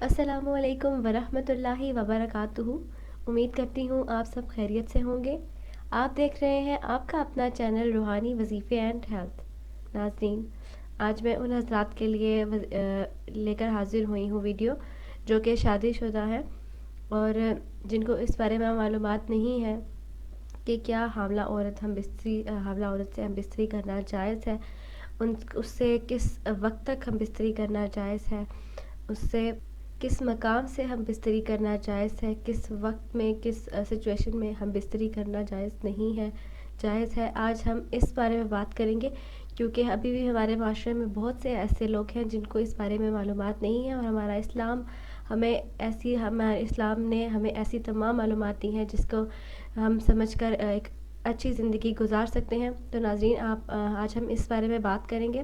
السلام علیکم ورحمۃ اللہ وبرکاتہ۔ امید کرتی ہوں آپ سب خیریت سے ہوں گے۔ آپ دیکھ رہے ہیں آپ کا اپنا چینل روحانی وظیفے اینڈ ہیلتھ۔ ناظرین، آج میں ان حضرات کے لیے لے کر حاضر ہوئی ہوں ویڈیو جو کہ شادی شدہ ہیں اور جن کو اس بارے میں معلومات نہیں ہے کہ کیا حاملہ عورت سے ہم بستری کرنا جائز ہے، اس سے کس وقت تک ہم بستری کرنا جائز ہے، اس سے کس مقام سے ہم بستری کرنا جائز ہے، کس وقت میں کس سچویشن میں ہم بستری کرنا جائز ہے۔ آج ہم اس بارے میں بات کریں گے کیونکہ ابھی بھی ہمارے معاشرے میں بہت سے ایسے لوگ ہیں جن کو اس بارے میں معلومات نہیں ہے، اور ہمارا اسلام نے ہمیں ایسی تمام معلومات دی ہیں جس کو ہم سمجھ کر ایک اچھی زندگی گزار سکتے ہیں۔ تو ناظرین، آج ہم اس بارے میں بات کریں گے۔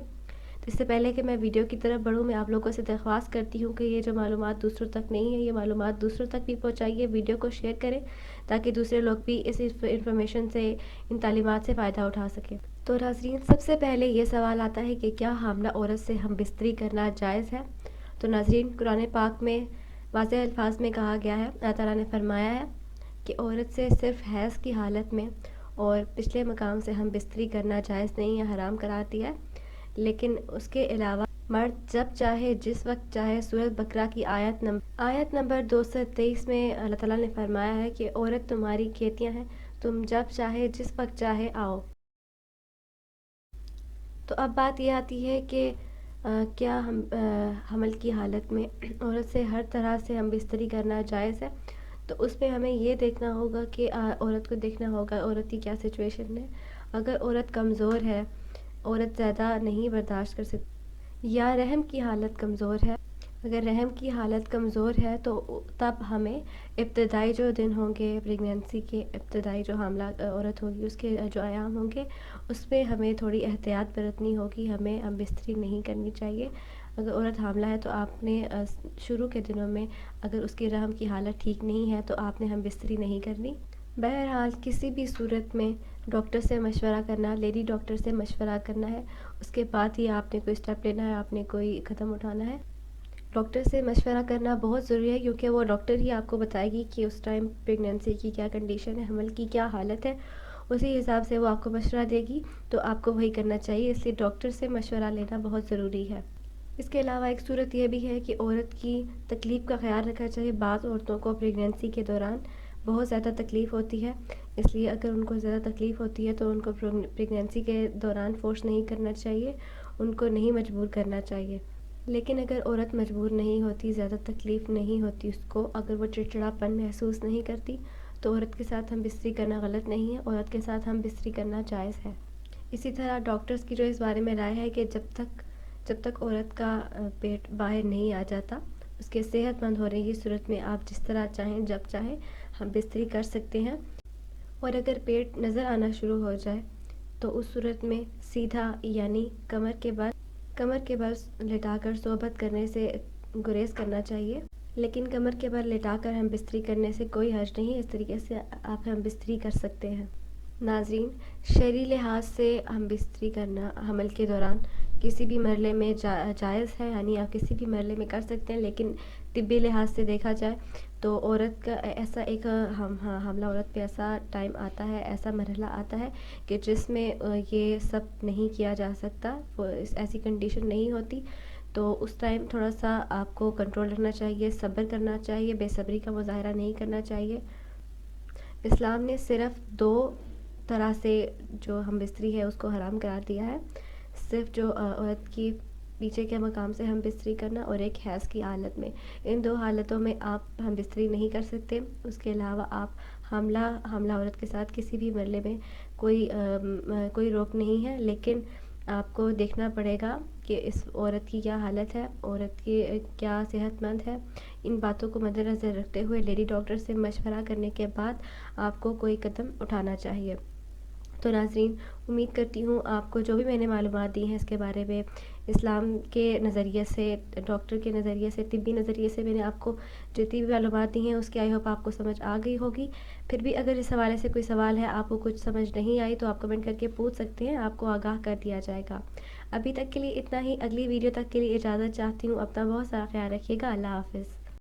تو اس سے پہلے کہ میں ویڈیو کی طرف بڑھوں، میں آپ لوگوں سے درخواست کرتی ہوں کہ یہ جو معلومات دوسروں تک نہیں ہے، یہ معلومات دوسروں تک بھی پہنچائیے، ویڈیو کو شیئر کریں تاکہ دوسرے لوگ بھی اس انفارمیشن سے، ان تعلیمات سے فائدہ اٹھا سکیں۔ تو ناظرین، سب سے پہلے یہ سوال آتا ہے کہ کیا حاملہ عورت سے ہم بستری کرنا جائز ہے؟ تو ناظرین، قرآن پاک میں واضح الفاظ میں کہا گیا ہے، اللہ تعالیٰ نے فرمایا ہے کہ عورت سے صرف حیض کی حالت میں اور پچھلے مقام سے ہم بستری کرنا جائز نہیں یا حرام قرار دیا ہے، لیکن اس کے علاوہ مرد جب چاہے جس وقت چاہے۔ سورۃ بقرہ کی آیت نمبر 223 میں اللہ تعالیٰ نے فرمایا ہے کہ عورت تمہاری کھیتیاں ہیں، تم جب چاہے جس وقت چاہے آؤ۔ تو اب بات یہ آتی ہے کہ کیا ہم حمل کی حالت میں عورت سے ہر طرح سے ہم بستری کرنا جائز ہے؟ تو اس میں ہمیں یہ دیکھنا ہوگا کہ عورت کو دیکھنا ہوگا عورت کی کیا سچویشن ہے۔ اگر عورت کمزور ہے، عورت زیادہ نہیں برداشت کر سکتی، یا رحم کی حالت کمزور ہے، اگر رحم کی حالت کمزور ہے تو تب ہمیں ابتدائی جو دن ہوں گے، پریگنینسی کے ابتدائی جو حاملہ عورت ہوگی، اس کے جو ایام ہوں گے، اس پہ ہمیں تھوڑی احتیاط برتنی ہوگی، ہمیں بستری نہیں کرنی چاہیے۔ اگر عورت حاملہ ہے تو آپ نے شروع کے دنوں میں اگر اس کی رحم کی حالت ٹھیک نہیں ہے تو آپ نے بستری نہیں کرنی۔ بہرحال کسی بھی صورت میں ڈاکٹر سے مشورہ کرنا، لیڈی ڈاکٹر سے مشورہ کرنا ہے، اس کے بعد ہی آپ نے کوئی اسٹیپ لینا ہے، آپ نے کوئی قدم اٹھانا ہے۔ ڈاکٹر سے مشورہ کرنا بہت ضروری ہے کیونکہ وہ ڈاکٹر ہی آپ کو بتائے گی کہ اس ٹائم پریگنینسی کی کیا کنڈیشن ہے، حمل کی کیا حالت ہے، اسی حساب سے وہ آپ کو مشورہ دے گی، تو آپ کو وہی کرنا چاہیے۔ اس لیے ڈاکٹر سے مشورہ لینا بہت ضروری ہے۔ اس کے علاوہ ایک صورت یہ بھی ہے کہ عورت کی تکلیف کا خیال رکھنا چاہیے۔ بعض عورتوں کو پریگنینسی کے دوران بہت زیادہ تکلیف ہوتی ہے، اس لیے اگر ان کو زیادہ تکلیف ہوتی ہے تو ان کو پریگنینسی کے دوران فورس نہیں کرنا چاہیے، ان کو نہیں مجبور کرنا چاہیے۔ لیکن اگر عورت مجبور نہیں ہوتی، زیادہ تکلیف نہیں ہوتی اس کو، اگر وہ چڑچڑاپن محسوس نہیں کرتی، تو عورت کے ساتھ ہم بستری کرنا غلط نہیں ہے، عورت کے ساتھ ہم بستری کرنا جائز ہے۔ اسی طرح ڈاکٹرز کی جو اس بارے میں رائے ہے کہ جب تک عورت کا پیٹ باہر نہیں آ جاتا، اس کے صحت مند ہونے کی صورت میں آپ جس طرح چاہیں جب چاہیں ہم بستری کر سکتے ہیں، اور اگر پیٹ نظر آنا شروع ہو جائے تو اس صورت میں سیدھا یعنی کمر کے بل لٹا کر صحبت کرنے سے گریز کرنا چاہیے، لیکن کمر کے بل لٹا کر ہم بستری کرنے سے کوئی حرج نہیں ہے، اس طریقے سے آپ ہم بستری کر سکتے ہیں۔ ناظرین، شرعی لحاظ سے ہم بستری کرنا حمل کے دوران کسی بھی مرحلے میں جائز ہے، یعنی آپ کسی بھی مرحلے میں کر سکتے ہیں، لیکن طبی لحاظ سے دیکھا جائے تو عورت کا ایسا ایک حاملہ عورت پہ ایسا ٹائم آتا ہے، ایسا مرحلہ آتا ہے کہ جس میں یہ سب نہیں کیا جا سکتا، ایسی کنڈیشن نہیں ہوتی، تو اس ٹائم تھوڑا سا آپ کو کنٹرول رکھنا چاہیے، صبر کرنا چاہیے، بے صبری کا مظاہرہ نہیں کرنا چاہیے۔ اسلام نے صرف 2 طرح سے جو ہم بستری ہے اس کو حرام قرار دیا ہے، صرف جو عورت کی پیچھے کے مقام سے ہم بستری کرنا اور ایک حیض کی حالت میں۔ ان 2 حالتوں میں آپ ہم بستری نہیں کر سکتے۔ اس کے علاوہ آپ حاملہ عورت کے ساتھ کسی بھی مرحلے میں کوئی روک نہیں ہے، لیکن آپ کو دیکھنا پڑے گا کہ اس عورت کی کیا حالت ہے، عورت کی کیا صحت مند ہے۔ ان باتوں کو مد نظر رکھتے ہوئے لیڈی ڈاکٹر سے مشورہ کرنے کے بعد آپ کو کوئی قدم اٹھانا چاہیے۔ تو ناظرین، امید کرتی ہوں آپ کو جو بھی میں نے معلومات دی ہیں اس کے بارے میں، اسلام کے نظریے سے، ڈاکٹر کے نظریے سے، طبی نظریے سے میں نے آپ کو جتنی بھی معلومات دی ہیں اس کی آئی ہوپ آپ کو سمجھ آ گئی ہوگی۔ پھر بھی اگر اس حوالے سے کوئی سوال ہے، آپ کو کچھ سمجھ نہیں آئی، تو آپ کمنٹ کر کے پوچھ سکتے ہیں، آپ کو آگاہ کر دیا جائے گا۔ ابھی تک کے لیے اتنا ہی، اگلی ویڈیو تک کے لیے اجازت چاہتی ہوں۔ اپنا بہت سارا خیال رکھیے گا۔ اللہ حافظ۔